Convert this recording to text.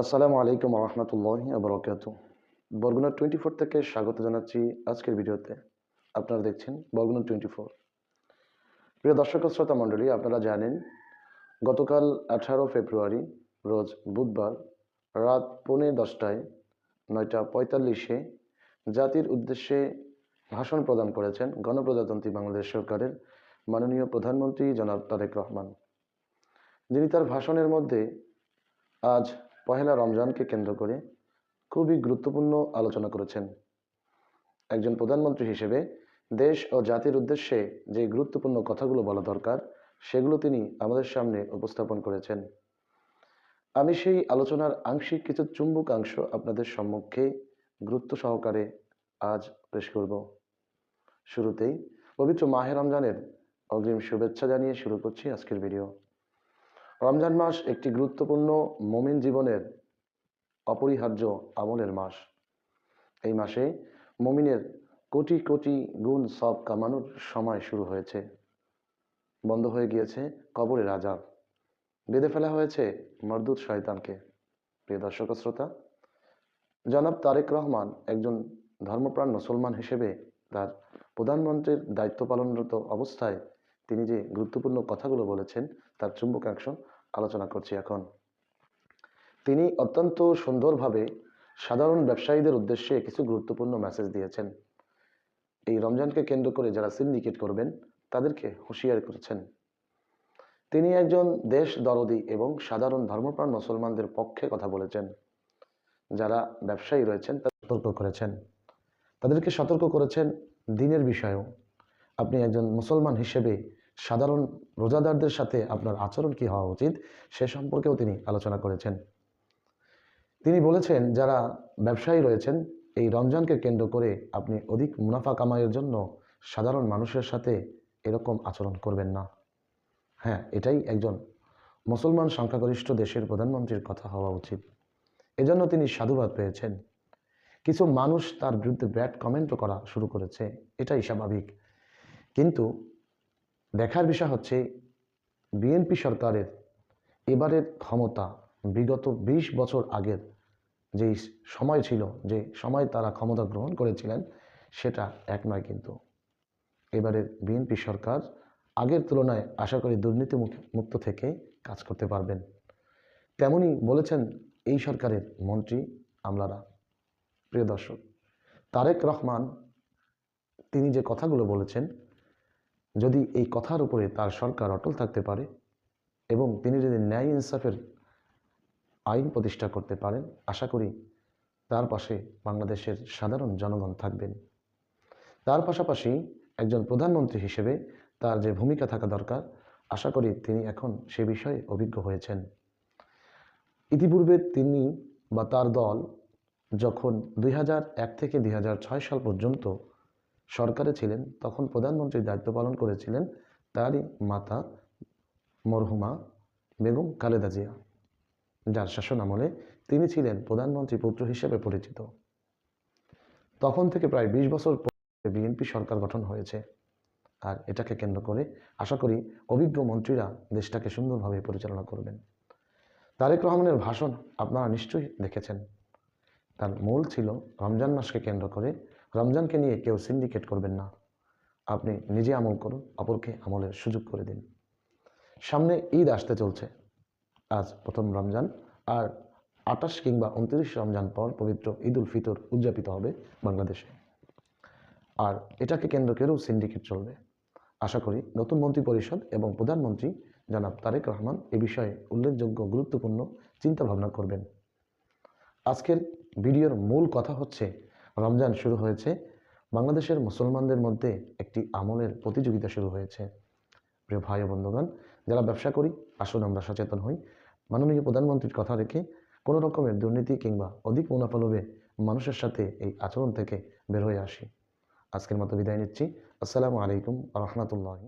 আসসালামু আলাইকুম রহমতুল্লাহি আবরাকাতুহ। বরগুনা 24 থেকে স্বাগত জানাচ্ছি আজকের ভিডিওতে। আপনারা দেখছেন বরগুনা 24। প্রিয় দর্শক ও শ্রোতা মণ্ডলী, আপনারা জানেন গতকাল 18 ফেব্রুয়ারি রোজ বুধবার রাত 10:45 9:45 জাতির উদ্দেশ্যে ভাষণ প্রদান করেছেন গণপ্রজাতন্ত্রী বাংলাদেশ সরকারের মাননীয় প্রধানমন্ত্রী জনাব তারেক রহমান, যিনি তার ভাষণের মধ্যে আজ পহেলা রমজানকে কেন্দ্র করে খুবই গুরুত্বপূর্ণ আলোচনা করেছেন। একজন প্রধানমন্ত্রী হিসেবে দেশ ও জাতির উদ্দেশ্যে যে গুরুত্বপূর্ণ কথাগুলো বলা দরকার সেগুলো তিনি আমাদের সামনে উপস্থাপন করেছেন। আমি সেই আলোচনার আংশিক কিছু চুম্বক অংশ আপনাদের সম্মুখে গুরুত্ব সহকারে আজ পেশ করব। শুরুতেই পবিত্র মাহে রমজানের অগ্রিম শুভেচ্ছা জানিয়ে শুরু করছি আজকের ভিডিও। রমজান মাস একটি গুরুত্বপূর্ণ মুমিন জীবনের অপরিহার্য আমলের মাস। এই মাসে মুমিনের কোটি কোটি গুণ সব কামানোর সময় শুরু হয়েছে। বন্ধ হয়ে গিয়েছে কবরের আযাব, বেঁধে ফেলা হয়েছে মরদুদ শয়তানকে। প্রিয় দর্শক শ্রোতা, জনাব তারেক রহমান একজন ধর্মপ্রাণ মুসলমান হিসেবে তার প্রধানমন্ত্রীর দায়িত্ব পালনরত অবস্থায় তিনি যে গুরুত্বপূর্ণ কথাগুলো বলেছেন তার চুম্বকাংশ আলোচনা করছি এখন। তিনি অত্যন্ত সুন্দরভাবে সাধারণ ব্যবসায়ীদের উদ্দেশ্যে কিছু গুরুত্বপূর্ণ মেসেজ দিয়েছেন। এই রমজানকে কেন্দ্র করে যারা সিন্ডিকেট করবেন তাদেরকে হুঁশিয়ারি করেছেন। তিনি একজন দেশ দরদি এবং সাধারণ ধর্মপ্রাণ মুসলমানদের পক্ষে কথা বলেছেন। যারা ব্যবসায়ী রয়েছেন তাদের সতর্ক করেছেন, তাদেরকে সতর্ক করেছেন দিনের বিষয়েও। আপনি একজন মুসলমান হিসেবে সাধারণ রোজাদারদের সাথে আপনার আচরণ কি হওয়া উচিত সে সম্পর্কেও তিনি আলোচনা করেছেন। তিনি বলেছেন যারা ব্যবসায়ী রয়েছেন এই রমজানকে কেন্দ্র করে আপনি অধিক মুনাফা কামাইয়ের জন্য সাধারণ মানুষের সাথে এরকম আচরণ করবেন না। হ্যাঁ, এটাই একজন মুসলমান সংখ্যাগরিষ্ঠ দেশের প্রধানমন্ত্রীর কথা হওয়া উচিত। এজন্য তিনি সাধুবাদ পেয়েছেন। কিছু মানুষ তার বিরুদ্ধে ব্যাড কমেন্টও করা শুরু করেছে, এটাই স্বাভাবিক। কিন্তু দেখার বিষয় হচ্ছে বিএনপি সরকারের এবারের ক্ষমতা বিগত 20 বছর আগের যেই সময় ছিল, যে সময় তারা ক্ষমতা গ্রহণ করেছিলেন সেটা এক নয়। কিন্তু এবারের বিএনপি সরকার আগের তুলনায় আশা করি দুর্নীতি মুক্ত থেকে কাজ করতে পারবেন। তেমনি বলেছেন এই সরকারের মন্ত্রী আমলারা। প্রিয় দর্শক, তারেক রহমান তিনি যে কথাগুলো বলেছেন, যদি এই কথার উপরে তার সরকার অটল থাকতে পারে এবং তিনি যদি ন্যায় ইনসাফের আইন প্রতিষ্ঠা করতে পারেন, আশা করি তার পাশে বাংলাদেশের সাধারণ জনগণ থাকবেন। তার পাশাপাশি একজন প্রধানমন্ত্রী হিসেবে তার যে ভূমিকা থাকা দরকার, আশা করি তিনি এখন সে বিষয়ে অভিজ্ঞ হয়েছেন। ইতিপূর্বে তিনি বা তার দল যখন 2001 থেকে 2006 সাল পর্যন্ত সরকারে ছিলেন তখন প্রধানমন্ত্রীর দায়িত্ব পালন করেছিলেন তারই মাতা মরহুমা বেগম খালেদা জিয়া, যার শাসন আমলে তিনি ছিলেন প্রধানমন্ত্রী পুত্র হিসেবে পরিচিত। তখন থেকে প্রায় 20 বছর পরে বিএনপি সরকার গঠন হয়েছে। আর এটাকে কেন্দ্র করে আশা করি অভিজ্ঞ মন্ত্রীরা দেশটাকে সুন্দরভাবে পরিচালনা করবেন। তারেক রহমানের ভাষণ আপনারা নিশ্চয়ই দেখেছেন। তার মূল ছিল রমজান মাসকে কেন্দ্র করে রমজানকে নিয়ে কেউ সিন্ডিকেট করবেন না। আপনি নিজে আমল করুন, অপরকে আমলের সুযোগ করে দিন। সামনে ঈদ আসতে চলছে। আজ প্রথম রমজান, আর 28 কিংবা 29 রমজান পর পবিত্র ঈদ উল ফিতর উদযাপিত হবে বাংলাদেশে। আর এটাকে কেন্দ্র করেও সিন্ডিকেট চলবে। আশা করি নতুন মন্ত্রী পরিষদ এবং প্রধানমন্ত্রী জনাব তারেক রহমান এ বিষয়ে উল্লেখযোগ্য গুরুত্বপূর্ণ চিন্তা ভাবনা করবেন। আজকের ভিডিওর মূল কথা হচ্ছে রমজান শুরু হয়েছে, বাংলাদেশের মুসলমানদের মধ্যে একটি আমলের প্রতিযোগিতা শুরু হয়েছে। প্রিয় ভাই ও বন্ধুগণ, যারা ব্যবসা করি আসুন আমরা সচেতন হই। মাননীয় প্রধানমন্ত্রীর কথা রেখে কোনো রকমের দুর্নীতি কিংবা অধিক মুনাফা লোভে মানুষের সাথে এই আচরণ থেকে বের হয়ে আসি। আজকের মতো বিদায় নিচ্ছি। আসসালামু আলাইকুম ওয়া রাহমাতুল্লাহি।